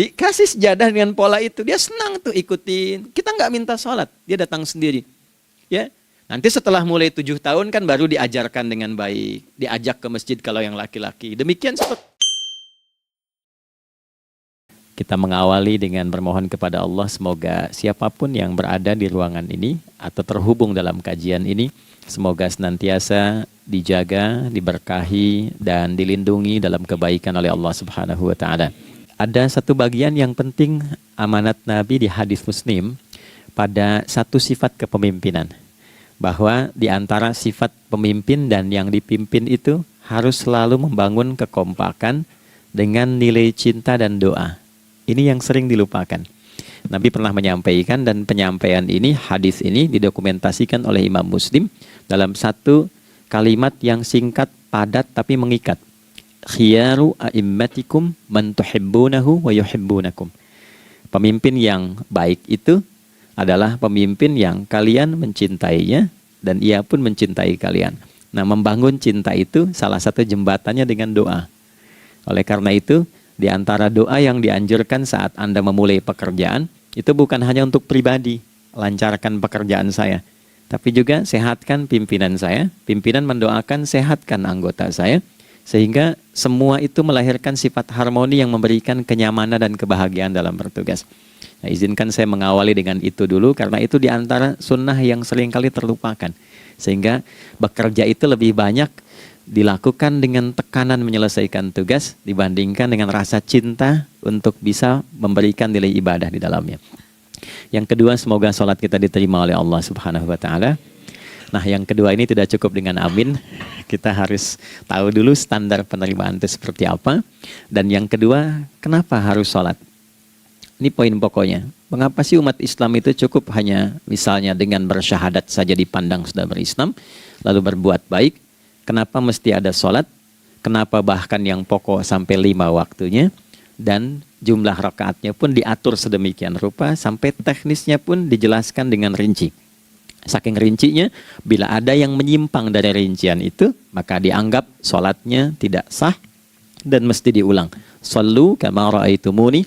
Dikasih sejadah dengan pola itu, dia senang tuh ikutin. Kita nggak minta sholat, dia datang sendiri. Ya, nanti setelah mulai 7 tahun kan baru diajarkan dengan baik, diajak ke masjid kalau yang laki-laki. Demikian seperti kita mengawali dengan bermohon kepada Allah, semoga siapapun yang berada di ruangan ini atau terhubung dalam kajian ini, semoga senantiasa dijaga, diberkahi, dan dilindungi dalam kebaikan oleh Allah Subhanahu wa Ta'ala. Ada satu bagian yang penting amanat Nabi di hadis Muslim pada satu sifat kepemimpinan. Bahwa di antara sifat pemimpin dan yang dipimpin itu harus selalu membangun kekompakan dengan nilai cinta dan doa. Ini yang sering dilupakan. Nabi pernah menyampaikan, dan penyampaian ini, hadis ini didokumentasikan oleh Imam Muslim dalam satu kalimat yang singkat, padat tapi mengikat. Khiyaru a'immatikum man tuhibbunahu wa yuhibbunakum. Pemimpin yang baik itu adalah pemimpin yang kalian mencintainya dan ia pun mencintai kalian. Nah, membangun cinta itu salah satu jembatannya dengan doa. Oleh karena itu, di antara doa yang dianjurkan saat Anda memulai pekerjaan, itu bukan hanya untuk pribadi, lancarkan pekerjaan saya, tapi juga sehatkan pimpinan saya. Pimpinan mendoakan sehatkan anggota saya, sehingga semua itu melahirkan sifat harmoni yang memberikan kenyamanan dan kebahagiaan dalam bertugas. Nah, izinkan saya mengawali dengan itu dulu, karena itu di antara sunnah yang seringkali terlupakan. Sehingga bekerja itu lebih banyak dilakukan dengan tekanan menyelesaikan tugas dibandingkan dengan rasa cinta untuk bisa memberikan nilai ibadah di dalamnya. Yang kedua, semoga sholat kita diterima oleh Allah Subhanahu wa Ta'ala. Nah, yang kedua ini tidak cukup dengan amin. Kita harus tahu dulu standar penerimaan itu seperti apa. Dan yang kedua, kenapa harus sholat? Ini poin pokoknya. Mengapa sih umat Islam itu cukup hanya misalnya dengan bersyahadat saja dipandang sudah berislam, lalu berbuat baik? Kenapa mesti ada sholat? Kenapa bahkan yang pokok sampai 5 waktunya? Dan jumlah rakaatnya pun diatur sedemikian rupa, sampai teknisnya pun dijelaskan dengan rinci. Saking rincinya, bila ada yang menyimpang dari rincian itu, maka dianggap sholatnya tidak sah dan mesti diulang. Shallu kama ra'aitumuni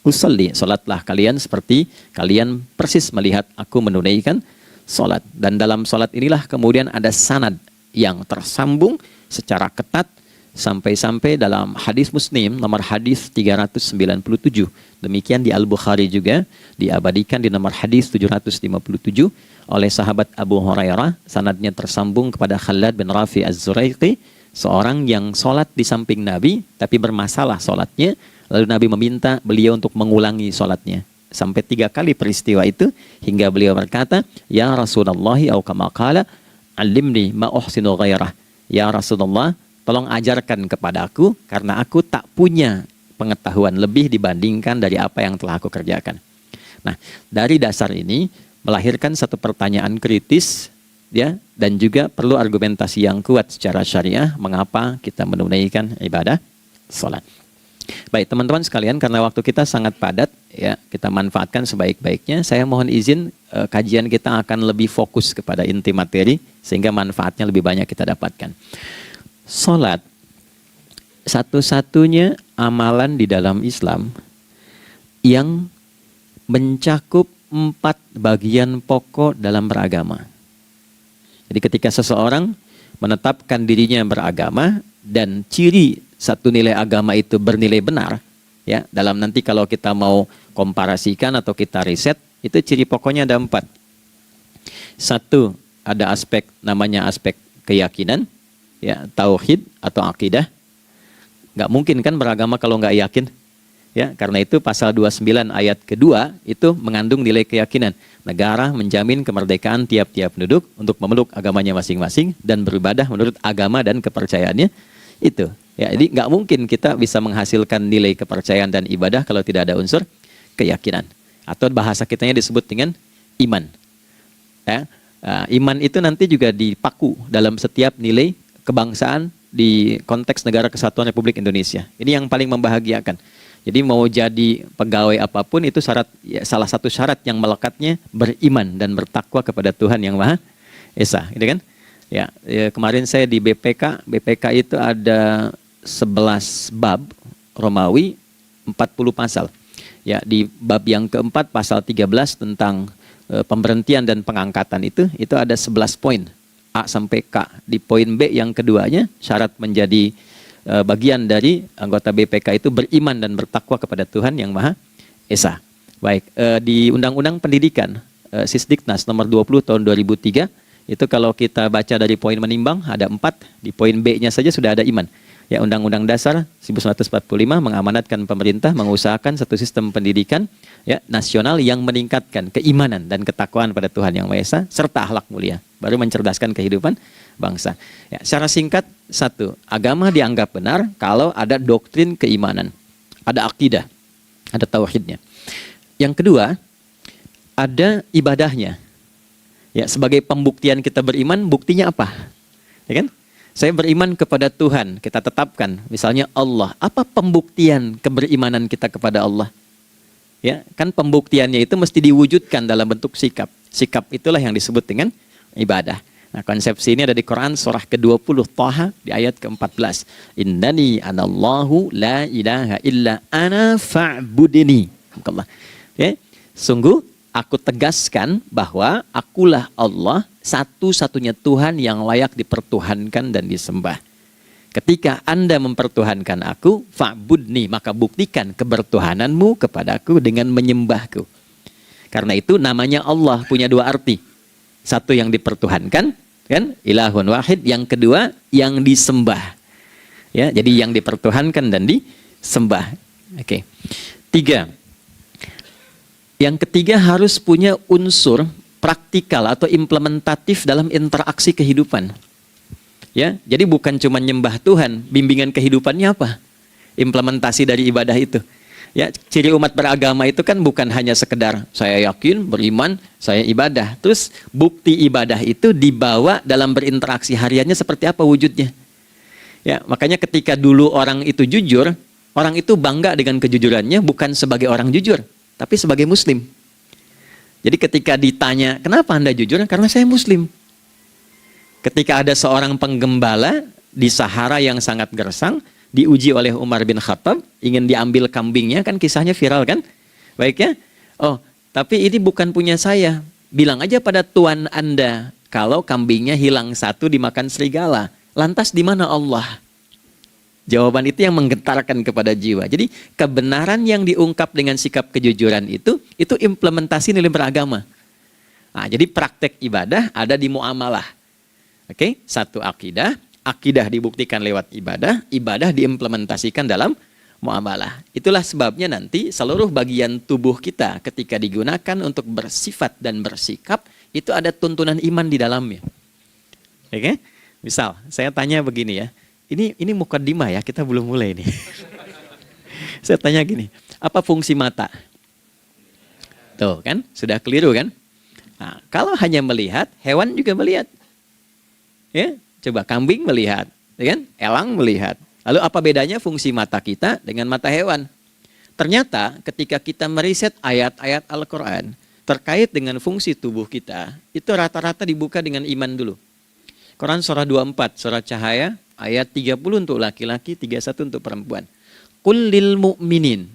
usalli. Sholatlah kalian seperti kalian persis melihat aku menunaikan sholat. Dan dalam sholat inilah kemudian ada sanad yang tersambung secara ketat sampai-sampai dalam hadis Muslim nomor hadis 397. Demikian di Al-Bukhari juga diabadikan di nomor hadis 757 oleh sahabat Abu Hurairah. Sanadnya tersambung kepada Khalad bin Rafi Az-Zuraiqi, seorang yang sholat di samping Nabi tapi bermasalah sholatnya. Lalu Nabi meminta beliau untuk mengulangi sholatnya. Sampai 3 kali peristiwa itu hingga beliau berkata, Ya Rasulullah au kama qala alimni ma uhsinu ghairah. Ya Rasulullah, tolong ajarkan kepadaku karena aku tak punya pengetahuan lebih dibandingkan dari apa yang telah aku kerjakan. Nah, dari dasar ini melahirkan satu pertanyaan kritis, ya, dan juga perlu argumentasi yang kuat secara syariah mengapa kita menunaikan ibadah sholat. Baik teman-teman sekalian, karena waktu kita sangat padat, ya, kita manfaatkan sebaik-baiknya. Saya mohon izin, kajian kita akan lebih fokus kepada inti materi sehingga manfaatnya lebih banyak kita dapatkan. Sholat satu-satunya amalan di dalam Islam yang mencakup 4 bagian pokok dalam beragama. Jadi ketika seseorang menetapkan dirinya beragama dan ciri satu nilai agama itu bernilai benar, ya, dalam nanti kalau kita mau komparasikan atau kita riset, itu ciri pokoknya ada 4. Satu, ada aspek namanya aspek keyakinan, ya, tauhid atau akidah. Nggak mungkin kan beragama kalau nggak yakin, ya, karena itu pasal 29 ayat kedua itu mengandung nilai keyakinan. Negara menjamin kemerdekaan tiap-tiap penduduk untuk memeluk agamanya masing-masing dan beribadah menurut agama dan kepercayaannya itu. Ya, jadi nggak mungkin kita bisa menghasilkan nilai kepercayaan dan ibadah kalau tidak ada unsur keyakinan. Atau bahasa kitanya disebut dengan iman. Ya, iman itu nanti juga dipaku dalam setiap nilai kebangsaan di konteks Negara Kesatuan Republik Indonesia. Ini yang paling membahagiakan. Jadi mau jadi pegawai apapun itu syarat, ya, salah satu syarat yang melekatnya beriman dan bertakwa kepada Tuhan Yang Maha Esa, gitu kan? Ya, kemarin saya di BPK itu ada 11 bab Romawi, 40 pasal. Ya, di bab yang keempat pasal 13 tentang pemberhentian dan pengangkatan itu ada 11 poin. A sampai K. Di poin B yang keduanya, syarat menjadi bagian dari anggota BPK itu beriman dan bertakwa kepada Tuhan yang Maha Esa. Baik, di Undang-Undang Pendidikan, Sisdiknas nomor 20 tahun 2003, itu kalau kita baca dari poin menimbang, ada 4, di poin B-nya saja sudah ada iman. Ya, Undang-Undang Dasar 1945 mengamanatkan pemerintah mengusahakan satu sistem pendidikan ya nasional yang meningkatkan keimanan dan ketakwaan pada Tuhan Yang Maha Esa serta akhlak mulia, baru mencerdaskan kehidupan bangsa. Ya, secara singkat, 1, agama dianggap benar kalau ada doktrin keimanan, ada akidah, ada tauhidnya. Yang kedua, ada ibadahnya. Ya, sebagai pembuktian kita beriman, buktinya apa? Ya kan? Saya beriman kepada Tuhan, kita tetapkan, misalnya Allah. Apa pembuktian keberimanan kita kepada Allah? Ya, kan pembuktiannya itu mesti diwujudkan dalam bentuk sikap. Sikap itulah yang disebut dengan ibadah. Nah, konsepsi ini ada di Quran surah ke-20 Thaha di ayat ke-14. Innani anallahu la ilaha illa ana fa'budini. Ya, sungguh aku tegaskan bahwa akulah Allah, satu-satunya Tuhan yang layak dipertuhankan dan disembah. Ketika Anda mempertuhankan aku, fa'budni, maka buktikan kebertuhananmu kepadaku dengan menyembahku. Karena itu namanya Allah punya 2 arti. Satu yang dipertuhankan, kan? Ilahun wahid. Yang kedua yang disembah. Ya, jadi yang dipertuhankan dan disembah. Oke. 3. Yang ketiga harus punya unsur praktikal atau implementatif dalam interaksi kehidupan. Ya, jadi bukan cuma nyembah Tuhan, bimbingan kehidupannya apa? Implementasi dari ibadah itu. Ya, ciri umat beragama itu kan bukan hanya sekedar saya yakin, beriman, saya ibadah. Terus bukti ibadah itu dibawa dalam berinteraksi hariannya seperti apa wujudnya. Ya, makanya ketika dulu orang itu jujur, orang itu bangga dengan kejujurannya bukan sebagai orang jujur, tapi sebagai muslim. Jadi ketika ditanya, kenapa Anda jujur? Karena saya muslim. Ketika ada seorang penggembala di Sahara yang sangat gersang, diuji oleh Umar bin Khattab, ingin diambil kambingnya, kan kisahnya viral kan? Baik ya? Oh, tapi ini bukan punya saya. Bilang aja pada tuan Anda, kalau kambingnya hilang 1 dimakan serigala. Lantas di mana Allah? Jawaban itu yang menggetarkan kepada jiwa. Jadi kebenaran yang diungkap dengan sikap kejujuran itu implementasi nilai beragama. Nah, jadi praktek ibadah ada di muamalah. Oke, 1 akidah, akidah dibuktikan lewat ibadah, ibadah diimplementasikan dalam muamalah. Itulah sebabnya nanti seluruh bagian tubuh kita ketika digunakan untuk bersifat dan bersikap, itu ada tuntunan iman di dalamnya. Oke? Misal, saya tanya begini ya. Ini mukaddimah ya, kita belum mulai nih. Saya tanya gini, apa fungsi mata? Tuh kan, sudah keliru kan? Nah, kalau hanya melihat, hewan juga melihat. Ya, coba kambing melihat, ya kan? Elang melihat. Lalu apa bedanya fungsi mata kita dengan mata hewan? Ternyata ketika kita meriset ayat-ayat Al-Quran terkait dengan fungsi tubuh kita, itu rata-rata dibuka dengan iman dulu. Quran surah 24, surah Cahaya, ayat 30 untuk laki-laki, 31 untuk perempuan. Qul lil mu'minin.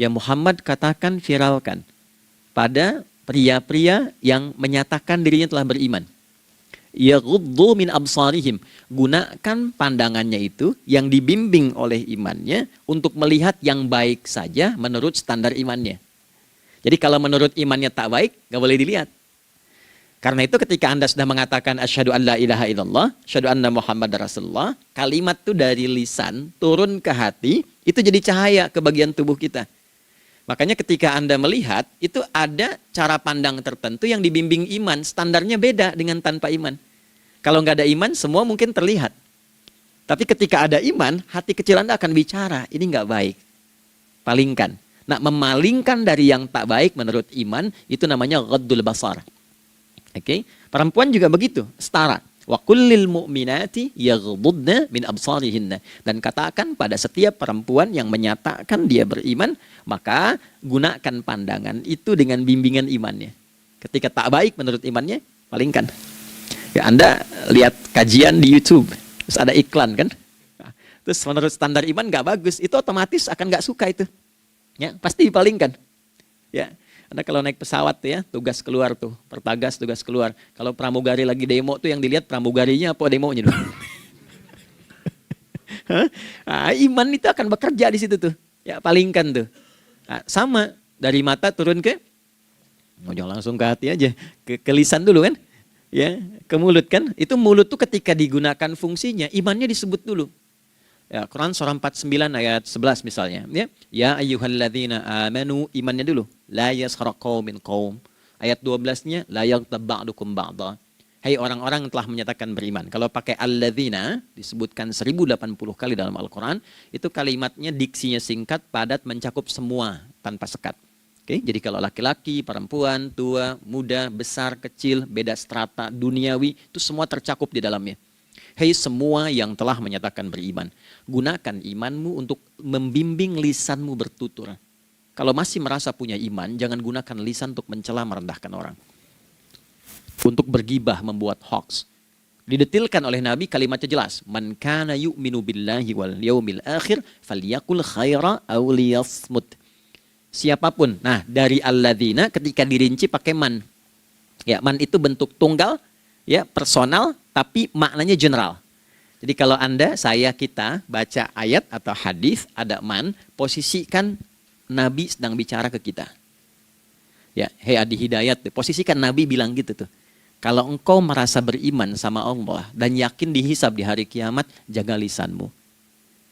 Ya Muhammad katakan, viralkan pada pria-pria yang menyatakan dirinya telah beriman. Yaghuddu min absarihim. Gunakan pandangannya itu yang dibimbing oleh imannya untuk melihat yang baik saja menurut standar imannya. Jadi kalau menurut imannya tak baik, nggak boleh dilihat. Karena itu ketika Anda sudah mengatakan asyhadu an la ilaha illallah, asyhadu anna Muhammad Rasulullah, kalimat itu dari lisan turun ke hati, itu jadi cahaya ke bagian tubuh kita. Makanya ketika Anda melihat, itu ada cara pandang tertentu yang dibimbing iman, standarnya beda dengan tanpa iman. Kalau nggak ada iman, semua mungkin terlihat. Tapi ketika ada iman, hati kecil Anda akan bicara, ini nggak baik. Palingkan. Nah, memalingkan dari yang tak baik menurut iman, itu namanya ghaddul basar. Oke, perempuan juga begitu, setara. Wa kullil mu'minati yaghdudna min absarihinna. Dan katakan pada setiap perempuan yang menyatakan dia beriman, maka gunakan pandangan itu dengan bimbingan imannya. Ketika tak baik menurut imannya, palingkan. Ya, Anda lihat kajian di YouTube, terus ada iklan kan? Nah, terus menurut standar iman nggak bagus, itu otomatis akan nggak suka itu. Ya, pasti dipalingkan. Ya, Anda kalau naik pesawat tuh ya, tugas keluar tuh, pertagas tugas keluar. Kalau pramugari lagi demo tuh yang dilihat pramugarinya apa demonya dulu. Nah, iman itu akan bekerja di situ tuh. Ya, palingkan tuh. Nah, sama dari mata turun ke jangan langsung ke hati aja, ke lisan dulu kan. Ya, ke mulut kan. Itu mulut tuh ketika digunakan fungsinya, imannya disebut dulu. Ya, Quran surah 49 ayat 11 misalnya, ya. Ya ayyuhalladzina amanu, imannya dulu. La yaskhar qaumin qaum. Ayat 12-nya la yaghtab ba'dukum ba'dha. Hai orang-orang yang telah menyatakan beriman. Kalau pakai alladzina disebutkan 1080 kali dalam Al-Qur'an, itu kalimatnya diksinya singkat, padat, mencakup semua tanpa sekat. Oke, jadi kalau laki-laki, perempuan, tua, muda, besar, kecil, beda strata, duniawi, itu semua tercakup di dalamnya. Hei semua yang telah menyatakan beriman, gunakan imanmu untuk membimbing lisanmu bertutur. Kalau masih merasa punya iman, jangan gunakan lisan untuk mencela, merendahkan orang. Untuk bergibah, membuat hoax. Didetilkan oleh Nabi, kalimatnya jelas. Man kana yu'minu billahi wal yaumil akhir, falyakul khaira aw liyasmut. Siapapun. Nah, dari alladzina ketika dirinci pakai man. Ya, man itu bentuk tunggal, ya, personal, tapi maknanya general. Jadi kalau Anda, saya, kita baca ayat atau hadis ada man, posisikan Nabi sedang bicara ke kita. Ya, hei Adi Hidayat, posisikan Nabi bilang gitu tuh. Kalau engkau merasa beriman sama Allah dan yakin dihisab di hari kiamat, jaga lisanmu.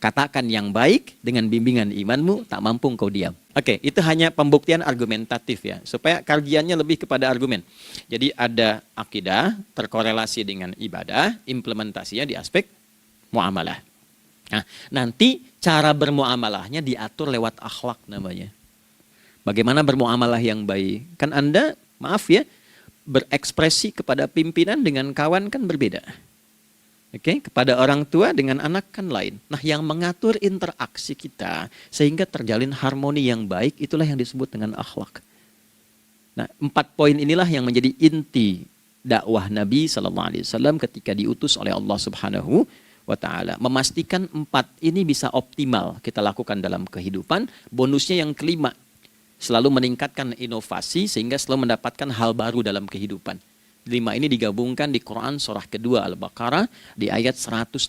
Katakan yang baik dengan bimbingan imanmu, tak mampu engkau diam. Oke, itu hanya pembuktian argumentatif ya, supaya kajiannya lebih kepada argumen. Jadi ada akidah terkorelasi dengan ibadah, implementasinya di aspek muamalah. Nah, nanti cara bermuamalahnya diatur lewat akhlak namanya. Bagaimana bermuamalah yang baik? Kan Anda, maaf ya, berekspresi kepada pimpinan dengan kawan kan berbeda. Oke, kepada orang tua dengan anak kan lain. Nah, yang mengatur interaksi kita sehingga terjalin harmoni yang baik, itulah yang disebut dengan akhlak. Nah, 4 poin inilah yang menjadi inti dakwah Nabi SAW ketika diutus oleh Allah Subhanahu wa Ta'ala. Memastikan 4 ini bisa optimal kita lakukan dalam kehidupan. Bonusnya yang kelima, selalu meningkatkan inovasi sehingga selalu mendapatkan hal baru dalam kehidupan. 5 ini digabungkan di Quran surah kedua Al-Baqarah di ayat 151.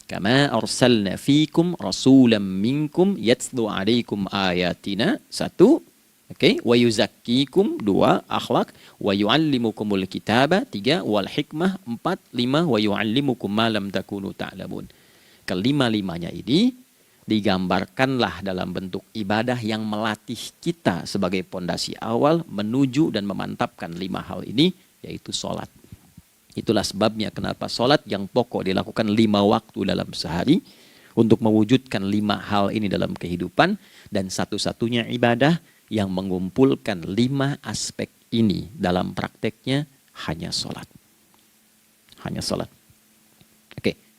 Kama arsalna fikum rasulam minkum yatslu alaikum ayatina. 1, oke, wa yuzakkikum. 2, akhlak. Wa yuallimukumul kitaba. 3, wal hikmah. 4, 5, wa yuallimukum ma lam takunu ta'lamun. Kelima-limanya ini digambarkanlah dalam bentuk ibadah yang melatih kita sebagai pondasi awal menuju dan memantapkan 5 hal ini, yaitu sholat. Itulah sebabnya kenapa sholat yang pokok dilakukan 5 waktu dalam sehari untuk mewujudkan 5 hal ini dalam kehidupan, dan satu-satunya ibadah yang mengumpulkan 5 aspek ini dalam prakteknya hanya sholat. Hanya sholat.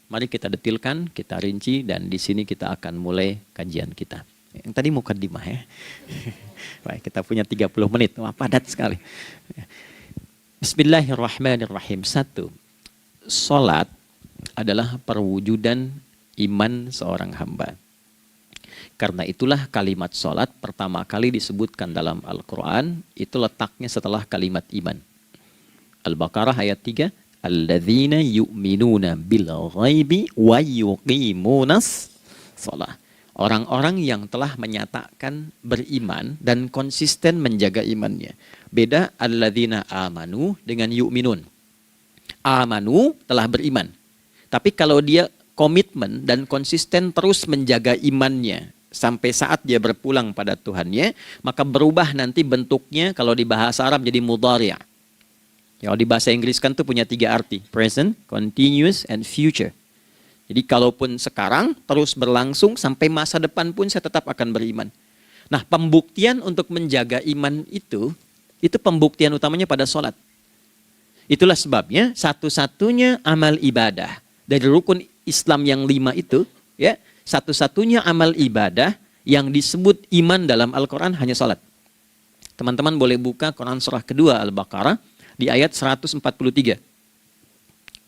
Mari kita detilkan, kita rinci, dan di sini kita akan mulai kajian kita. Yang tadi mukadimah ya. Baik, kita punya 30 menit. Wah, padat sekali. Bismillahirrahmanirrahim. 1. Salat adalah perwujudan iman seorang hamba. Karena itulah kalimat salat pertama kali disebutkan dalam Al-Quran, itu letaknya setelah kalimat iman. Al-Baqarah ayat 3. Alladzina yu'minuna bil ghaibi wa yuqimunas shalah. Orang-orang yang telah menyatakan beriman dan konsisten menjaga imannya. Beda alladzina amanu dengan yu'minun. Amanu telah beriman. Tapi kalau dia komitmen dan konsisten terus menjaga imannya sampai saat dia berpulang pada Tuhannya, maka berubah nanti bentuknya kalau di bahasa Arab jadi mudhari'. Ya, di bahasa Inggris kan tuh punya 3 arti. Present, continuous, and future. Jadi kalaupun sekarang terus berlangsung sampai masa depan pun saya tetap akan beriman. Nah, pembuktian untuk menjaga iman itu pembuktian utamanya pada sholat. Itulah sebabnya satu-satunya amal ibadah dari rukun Islam yang 5 itu, ya, satu-satunya amal ibadah yang disebut iman dalam Al-Quran hanya sholat. Teman-teman boleh buka Quran surah kedua Al-Baqarah di ayat 143.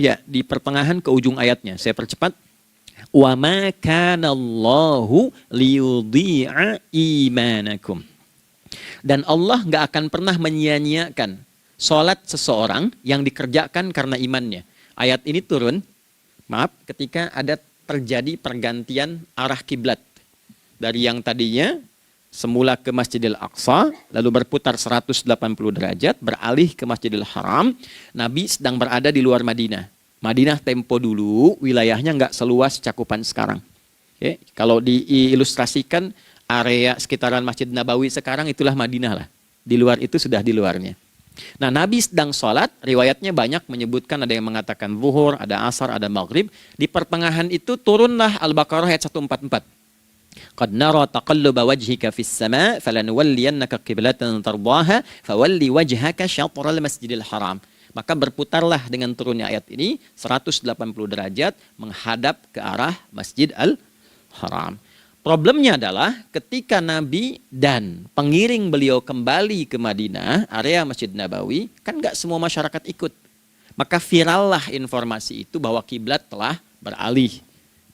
Ya, di pertengahan ke ujung ayatnya. Saya percepat. Wa ma kana Allahu liyudhi'a imanakum. Dan Allah nggak akan pernah menyia-nyiakan sholat seseorang yang dikerjakan karena imannya. Ayat ini turun, ketika ada terjadi pergantian arah kiblat. Dari yang tadinya semula ke Masjidil Aqsa, lalu berputar 180 derajat, beralih ke Masjidil Haram. Nabi sedang berada di luar Madinah. Madinah tempo dulu, wilayahnya nggak seluas cakupan sekarang. Oke, kalau diilustrasikan, area sekitaran Masjid Nabawi sekarang itulah Madinah lah. Di luar itu sudah di luarnya. Nah, Nabi sedang sholat, riwayatnya banyak menyebutkan, ada yang mengatakan zuhur, ada asar, ada maghrib. Di pertengahan itu turunlah Al-Baqarah ayat 144. Qad nara taqalluba wajhika fis sama' falanuwalliyannaka qiblatan tardaha fawalli wajhaka syatral masjidil haram. Maka berputarlah dengan turunnya ayat ini 180 derajat menghadap ke arah Masjid Al-Haram. Problemnya adalah ketika Nabi dan pengiring beliau kembali ke Madinah, area Masjid Nabawi, kan nggak semua masyarakat ikut. Maka virallah informasi itu bahwa kiblat telah beralih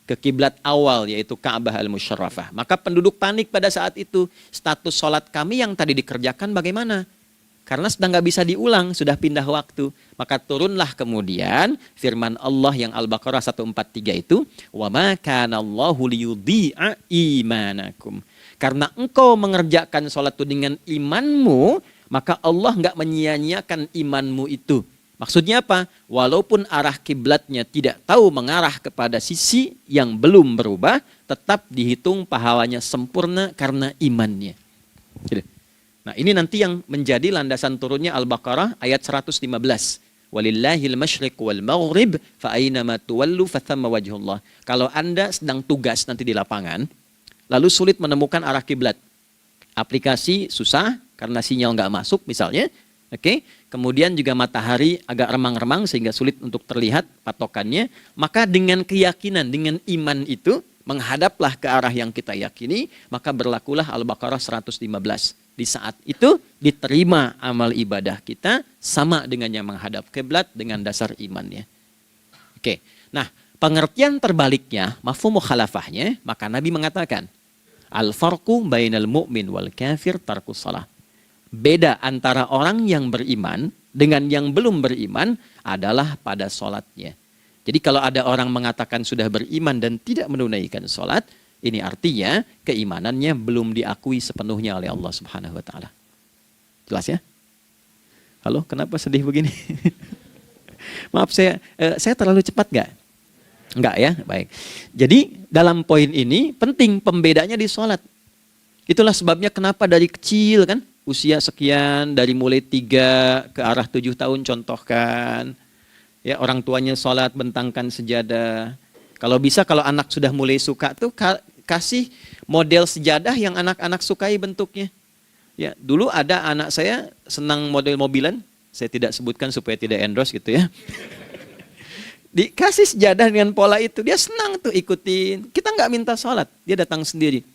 ke kiblat awal, yaitu Ka'bah Al-Musyarrafah. Maka penduduk panik pada saat itu, status sholat kami yang tadi dikerjakan bagaimana? Karena sudah nggak bisa diulang, sudah pindah waktu. Maka turunlah kemudian firman Allah yang Al-Baqarah 143 itu, wa ma kana Allahu liyudhi'a imanakum. Karena engkau mengerjakan sholat itu dengan imanmu, maka Allah nggak menyia-nyiakan imanmu itu. Maksudnya apa? Walaupun arah kiblatnya tidak tahu mengarah kepada sisi yang belum berubah, tetap dihitung pahalanya sempurna karena imannya. Gitu. Nah, ini nanti yang menjadi landasan turunnya Al-Baqarah ayat 115. Walillahil masyriq wal maghrib fa aina ma tuwallu fa thamma wajhullah. Kalau Anda sedang tugas nanti di lapangan, lalu sulit menemukan arah kiblat. Aplikasi susah karena sinyal nggak masuk misalnya. Oke. Kemudian juga matahari agak remang-remang sehingga sulit untuk terlihat patokannya. Maka dengan keyakinan, dengan iman itu, menghadaplah ke arah yang kita yakini, maka berlakulah Al-Baqarah 115. Di saat itu diterima amal ibadah kita sama dengan yang menghadap kiblat dengan dasar imannya. Oke. Nah, pengertian terbaliknya, mafhum mukhalafahnya, maka Nabi mengatakan, al-farqu bainal mu'min wal kafir tarkus shalah. Beda antara orang yang beriman dengan yang belum beriman adalah pada sholatnya. Jadi kalau ada orang mengatakan sudah beriman dan tidak menunaikan sholat, ini artinya keimanannya belum diakui sepenuhnya oleh Allah Subhanahu wa taala. Jelas ya? Halo, kenapa sedih begini? Maaf, saya terlalu cepat nggak? Nggak ya? Baik. Jadi dalam poin ini penting pembedanya di sholat. Itulah sebabnya kenapa dari kecil kan, usia sekian, dari mulai 3 ke arah 7 tahun contohkan. Ya, orang tuanya sholat bentangkan sejadah. Kalau bisa, kalau anak sudah mulai suka tuh kasih model sejadah yang anak-anak sukai bentuknya. Ya, dulu ada anak saya senang model mobilan, saya tidak sebutkan supaya tidak endorse gitu ya. Dikasih sejadah dengan pola itu, dia senang tuh ikutin. Kita nggak minta sholat, dia datang sendiri.